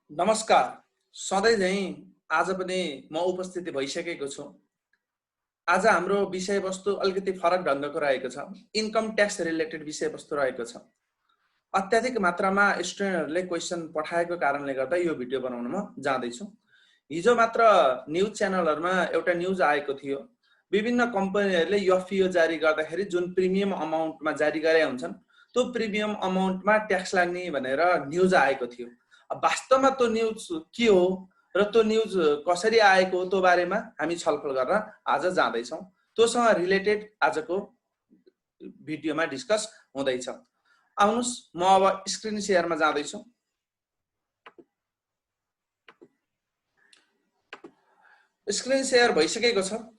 नमस्कार। सधैँ झैं आज पनि म उपस्थिति भइसकेको छु। आज हाम्रो विषयवस्तु अलिकति फरक ढङ्गको रहेको छ। इन्कम ट्याक्स रिलेटेड विषयवस्तु रहेको छ। अत्याधिक मात्रामा स्टुडेन्टहरूले क्वेसन पठाएको कारणले गर्दा यो भिडियो बनाउन म जाँदैछु। हिजो मात्र न्युज च्यानलहरुमा एउटा न्युज आएको थियो। विभिन्न कम्पनीहरूले एफपीओ जारी गर्दाखेरि जुन प्रिमियम अमाउन्टमा जारी गरे हुन्छन्, त्यो प्रिमियम अमाउन्टमा ट्याक्स लाग्ने भनेर न्युज आएको थियो। वास्तवमा त्यो न्युज के हो र त्यो न्युज कसरी आएको त्यो बारेमा हामी छलफल गर्न आज जाँदैछौँ। त्योसँग रिलेटेड आजको भिडियोमा डिस्कस हुँदैछ। आउनुस् म अब स्क्रिन शेयरमा जाँदैछु। स्क्रिन शेयर भइसकेको छ।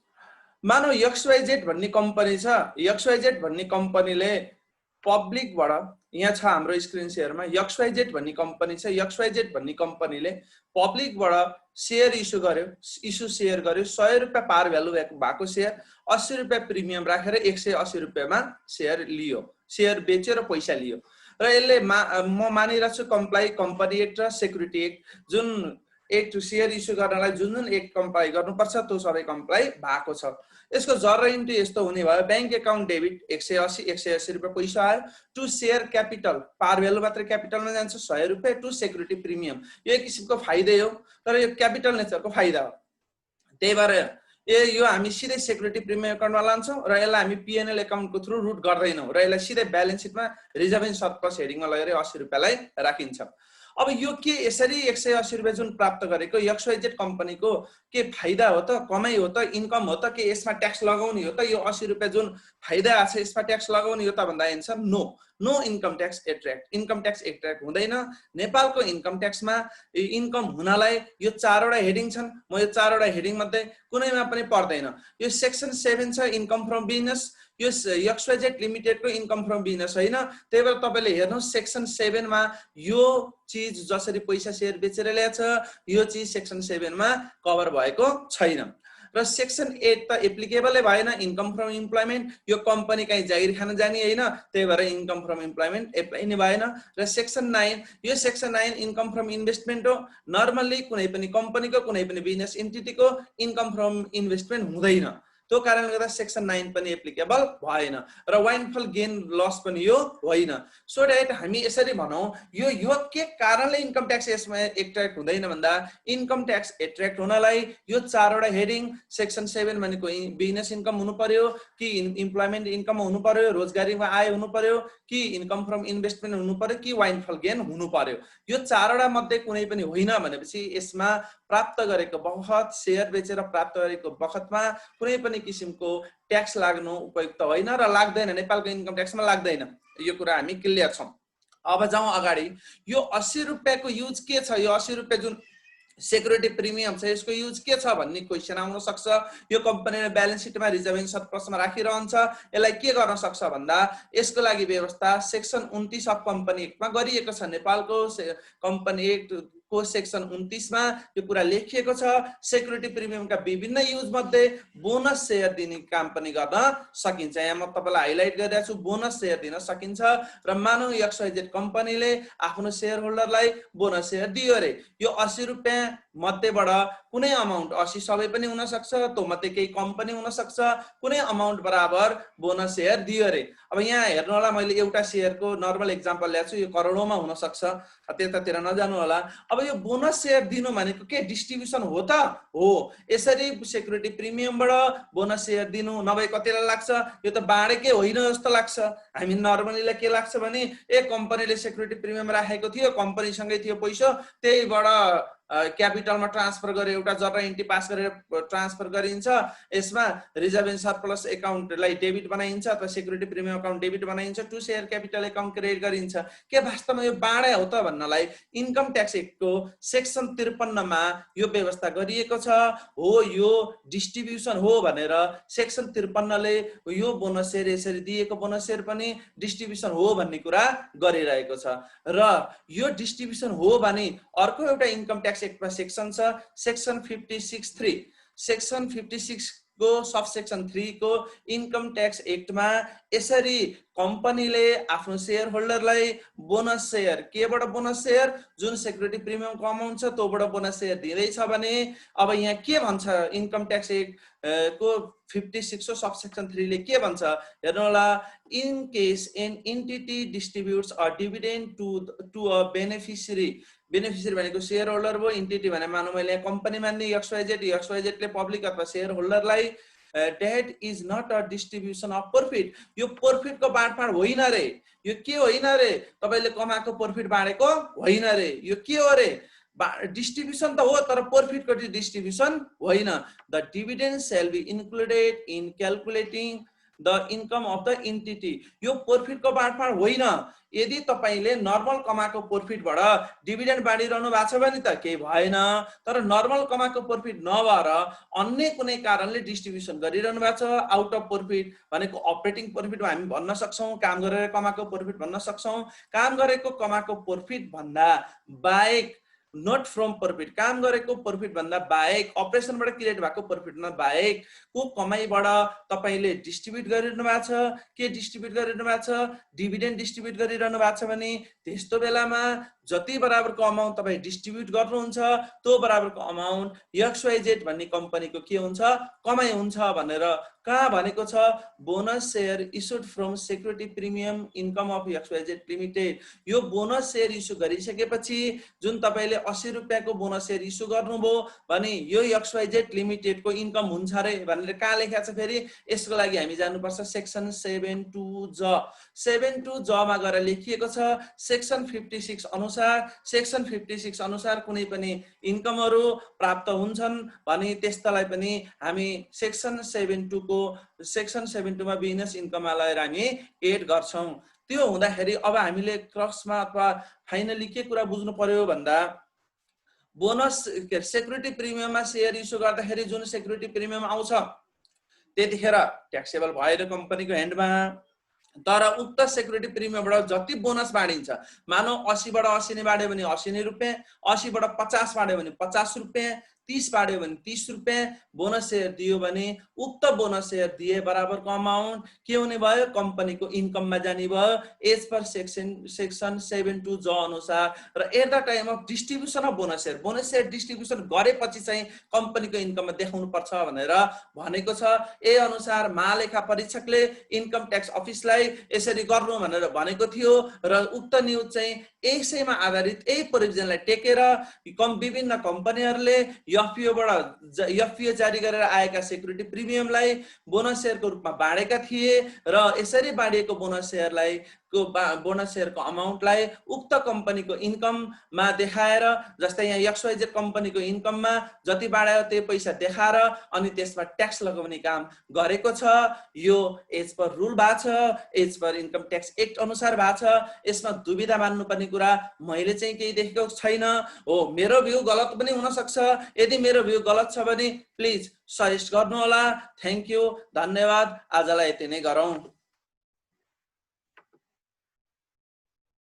मानौ XYZ भन्ने कम्पनी छ। XYZ भन्ने कम्पनीले पब्लिकबाट यहाँ छ हाम्रो स्क्रिन शेयरमा XYZ भन्ने कम्पनी छ। XYZ भन्ने कम्पनीले पब्लिकबाट शेयर इस्यु गर्यो। शेयर गर्यो 100 रुपैयाँ पार भ्यालु भएको शेयर 80 रुपैयाँ प्रिमियम राखेर 180 रुपैयाँमा शेयर लियो। शेयर बेच्यो र पैसा लियो। र यसले म मानिरहेको छु कम्पनी एक्ट र सेक्युरिटी एक्ट जुन एक्ट शेयर इस्यु गर्नलाई जुन एक्ट कम्प्लाई गर्नुपर्छ त्यो सबै कम्प्लाई भएको छ। यसको जर्नलिटी यस्तो हुने भयो। बैंक अकाउन्ट डेबिट 180 रुपैयाँ पैसा आयो। टु शेयर क्यापिटल पार भ्यालु मात्र क्यापिटलमा जान्छ 100 रुपैयाँ। टु सेक्युरिटी प्रिमियम यो एक किसिमको फाइदै हो, तर यो क्यापिटल नेचरको फाइदा हो। त्यही भएर यो हामी सिधै सेक्युरिटी प्रिमियम अकाउन्टमा लान्छौँ र यसलाई हामी पीएनएल अकाउन्टको थ्रु रुट गर्दैनौँ र यसलाई सिधै ब्यालेन्स सिटमा रिजर्भ इन सरप्लस हेडिङमा लगेर 80 रुपैयाँलाई राखिन्छ। अब यो के यसरी 180 रुपैयाँ जुन प्राप्त गरेको XYZ कम्पनीको के फाइदा हो त, कमाइ हो त, इन्कम हो त, के यसमा ट्याक्स लगाउने हो त? यो 80 रुपैयाँ जुन फाइदा आछ यसमा ट्याक्स लगाउने हो त भन्दा answer no income tax attract. Income tax attract हुँदैन। नेपालको इन्कम ट्याक्समा इन्कम हुनलाई यो 4 वटा हेडिङ छन्। म यो 4 वटा हेडिङ मध्ये कुनैमा पनि पर्दैन। यो सेक्सन 7 छ इन्कम फ्रम बिजनेस। यो XYZ लिमिटेडको इन्कम फ्रम बिजनेस हैन। त्यही भएर तपाईले हेर्नुस् सेक्सन 7 मा यो चीज जसरी पैसा शेयर बेचेर ल्याछ यो चीज सेक्सन 7 मा कभर भएको छैन। र सेक्सन 8 त एप्लिकेबलै भएन। इन्कम फ्रम इम्प्लोइमेन्ट यो कम्पनी कहीँ जागिर खान जाने हैन। त्यही भएर इन्कम फ्रम इम्प्लोइमेन्ट एप्लाई नै भएन। र सेक्सन 9 यो सेक्सन 9 इन्कम फ्रम इन्भेस्टमेन्ट हो। नर्मल्ली कुनै पनि कम्पनीको कुनै पनि बिजनेस एन्टिटीको इन्कम फ्रम इन्भेस्टमेन्ट हुँदैन। त्यो कारणले गर्दा सेक्सन 9 पनि एप्लिकेबल भएन र वाइनफल गेन लस पनि यो होइन। सो दैट हामी यसरी भनौं यो के कारणले इन्कम ट्याक्स यसमा एट्र्याक्ट हुँदैन भन्दा इन्कम ट्याक्स एट्र्याक्ट हुनलाई यो 4 वटा हेडिङ सेक्सन 7 भनेको बिजनेस इन्कम हुनु पर्यो कि इम्प्लोइमेन्ट इन्कम हुनु पर्यो, रोजगारीमा आय हुनु पर्यो कि इन्कम फ्रम इन्भेस्टमेन्ट हुनु पर्यो कि वाइनफल गेन हुनु पर्यो। यो 4 वटा मध्ये कुनै पनि होइन भनेपछि यसमा प्राप्त गरेको बखत शेयर बेचेर प्राप्त गरेको बखतमा कुनै पनि किसिमको ट्याक्स लाग्नु उपयुक्त होइन र लाग्दैन। नेपालको इन्कम ट्याक्समा लाग्दैन। यो कुरा हामी क्लियर छौं। अब जाउँ अगाडि। यो 80 रुपैयाँको युज के छ? यो 80 रुपैयाँ जुन सेक्युरिटी प्रिमियम छ यसको युज के छ भन्ने क्वेशन आउन सक्छ। यो कम्पनीले ब्यालेन्स सिटमा रिजर्भ इन सरप्लसमा राखिरहन्छ। यसलाई के गर्न सक्छ भन्दा यसको लागि व्यवस्था सेक्सन 29 अफ कम्पनी एक्टमा गरिएको छ। नेपालको कम्पनी एक्ट को सेक्सन 29 मा यो कुरा लेखिएको छ। सेक्युरिटी प्रिमियमका विभिन्न युज मध्ये बोनस शेयर दिने काम पनि गर्न सकिन्छ। यहाँ म तपाईलाई हाइलाइट गरिरहेको छु बोनस शेयर दिन सकिन्छ। र मानौ XYZ कम्पनीले आफ्नो शेयर होल्डरलाई बोनस शेयर दियो रे। यो 80 रुपैयाँ मध्येबाट कुनै अमाउन्ट 80 सबै पनि हुन सक्छ, त्यो मध्ये केही कम पनि हुन सक्छ, कुनै अमाउन्ट बराबर बोनस शेयर दियो रे। अब यहाँ हेर्नु होला मैले एउटा शेयरको नर्मल एक्जाम्पल ल्याएको छु। यो करोडौंमा हुन सक्छ, त्यतातिर नजानु होला। अब यो बोनस शेयर दिनु भनेको के डिस्ट्रिब्युसन हो त हो। यसरी सेक्युरिटी प्रिमियमबाट बोनस शेयर दिनु नभए कतिलाई लाग्छ यो त बाँडेकै होइन जस्तो लाग्छ। हामी नर्मलीलाई के लाग्छ भने कम्पनीले सेक्युरिटी प्रिमियम राखेको थियो, कम्पनीसँगै थियो पैसा, त्यहीबाट क्यापिटलमा ट्रान्सफर गरे एउटा जर्नल एन्ट्री पास गरेर ट्रान्सफर गरिन्छ। यसमा रिजर्भ इन सरप्लस अकाउन्टलाई डेबिट बनाइन्छ अथवा सेक्युरिटी प्रिमियम अकाउन्ट डेबिट बनाइन्छ। To share capital account credit गरिन्छ। के वास्तवमा यो बाँडे हो त भन्नलाई इन्कम ट्याक्स एक्टको सेक्सन 53 मा यो व्यवस्था गरिएको छ। हो यो डिस्ट्रिब्युसन हो भनेर सेक्सन 53 ले यो बोनस शेयर यसरी दिएको बोनस शेयर पनि डिस्ट्रिब्युसन हो भन्ने कुरा गरिरहेको छ। र यो डिस्ट्रिब्युसन हो भने अर्को एउटा इन्कम ट्याक्स एक्टमा सेक्सन छ सेक्सन 56(3). सेक्सन 56 को सब सेक्सन 3 को इन्कम ट्याक्स एक्टमा यसरी कम्पनीले आफ्नो शेयर होल्डरलाई बोनस शेयर, केबाट बोनस शेयर, जुन सेक्युरिटी प्रिमियमको अमाउन्ट छ त्योबाट बोनस शेयर दिँदैछ भने अब यहाँ के भन्छ इन्कम ट्याक्स एक्ट को 56 सबसेक्सन 3 ले के भन्छ हेर्नु होला। In case an entity distributes a dividend to a beneficiary, beneficiary भनेको शेयर होल्डर भयो, एन्टिटी भने मानौ मैले यहाँ कम्पनी मान्ने XYZ, XYZ ले पब्लिक अथवा शेयर होल्डरलाई that is not a distribution of profit, यो प्रॉफिट को बाँडफाँड होइन रे, यो के होइन रे, तपाईले कमाएको प्रॉफिट बाँडेको होइन रे, यो के हो रे, डिस्ट्रिब्युसन त हो तर प्रॉफिट को डिस्ट्रिब्युसन होइन। The dividend shall be included in calculating the income of the entity, यो प्रॉफिट को बाँडफाँड होइन। यदि तपाईले नर्मल कमाएको प्रॉफिटबाट डिभिडेन्ड बाँडिरहनु भएको छ भने त केही भएन, तर नर्मल कमाएको प्रॉफिट नभएर अन्य कुनै कारणले डिस्ट्रिब्युसन गरिरहनु भएको छ, आउट अफ प्रॉफिट भनेको अपरेटिङ प्रॉफिट हामी भन्न सक्छौं, काम गरेर कमाएको प्रॉफिट भन्न सक्छौं, काम गरेको कमाएको प्रॉफिट भन्दा बाहेक, नट फ्रम प्रॉफिट, काम गरेको प्रॉफिट भन्दा बाहेक, अपरेसनबाट क्रिएट भएको प्रॉफिट न बाहेक को कमाईबाट तपाईले डिस्ट्रिब्युट गरिरहनु भएको छ, के डिस्ट्रिब्युट गरिरहनु भएको छ, डिभिडेन्ड डिस्ट्रिब्युट गरिरहनु भएको छ भने त्यस्तो बेलामा जति बराबरको अमाउन्ट तपाई डिस्ट्रिब्युट गर्नुहुन्छ त्यो बराबरको अमाउन्ट XYZ भन्ने कम्पनीको के हुन्छ, कमाई हुन्छ भनेर कहाँ भनेको छ, bonus share issued from security premium income of XYZ limited. यो बोनस शेयर इस्यु गरिसकेपछि जुन तपाईले 80 रुपैयाँको बोनस शेयर इस्यु गर्नुभयो भने यो XYZ लिमिटेड को इन्कम हुन्छ रे भनेर कहाँ लेखेको छ फेरि, यसको लागि हामी जानुपर्छ सेक्सन 72 ज, 72 ज मा गएर लेखिएको छ सेक्सन 56 अनुसार, सेक्सन 56 अनुसार कुनै पनि इन्कमहरु प्राप्त हुन्छन् भने त्यस्तालाई पनि हामी सेक्सन 72 को सेक्सन 72 मा बिजनेस इन्कमलाई हामी एड गर्छौं। त्यो हुँदाखेरि अब हामीले क्रक्समा अथवा फाइनली के कुरा बुझ्नु पर्यो भन्दा बोनस सेक्युरिटी प्रिमियममा शेयर इस्यु गर्दाखेरि जुन सेक्युरिटी प्रिमियम आउँछ त्यतिखेर ट्याक्सेबल भएर कम्पनीको ह्यान्डमा, तर उक्त सेक्युरिटी प्रिमियमबाट जति बोनस बाँडिन्छ, मानौ 80 बाट 80 नै बाड्यो भने 80 नै रुपैयाँ, 80 बाट 50 बाड्यो भने 50 रुपैयाँ, 30 बाड्यो भने 30 रुपैयाँ बोनस शेयर दियो भने उक्त बोनस शेयर दिए बराबरको अमाउन्ट के हुने भयो, कम्पनीको इन्कममा जाने भयो एज पर सेक्सन 72 ज अनुसार। र at the time of distribution of bonus share distribution गरेपछि चाहिँ कम्पनीको इन्कममा देखाउनु पर्छ भनेर भनेको छ। ए अनुसार महालेखा परीक्षकले इन्कम ट्याक्स अफिसलाई यसरी गर्नु भनेर भनेको थियो र उक्त न्यूज चाहिँ यसैमा आधारित यही प्रोभिजनलाई टेकेर विभिन्न कम्पनीहरूले एफपीओ जारी गरेर आएका सेक्युरिटी प्रिमियमलाई बोनस शेयरको रूपमा बाँडेका थिए र यसरी बाँडिएको बोनस शेयरको अमाउन्टलाई उक्त कम्पनीको इन्कममा देखाएर, जस्तै यहाँ XYZ कम्पनीको इन्कममा जति बाँड्यो त्यो पैसा देखाएर अनि त्यसमा ट्याक्स लगाउने काम गरेको छ। यो एज पर रुल भएको छ, as per income tax act अनुसार भएको छ। यसमा दुविधा मान्नुपर्ने कुरा मैले चाहिँ केही देखेको छैन। हो, मेरो भ्यू गलत पनि हुन सक्छ, यदि मेरो भ्यू गलत छ भने प्लिज सजेस्ट गर्नु होला। थ्यांक यू, धन्यवाद। आजलाई यति नै गरौँ।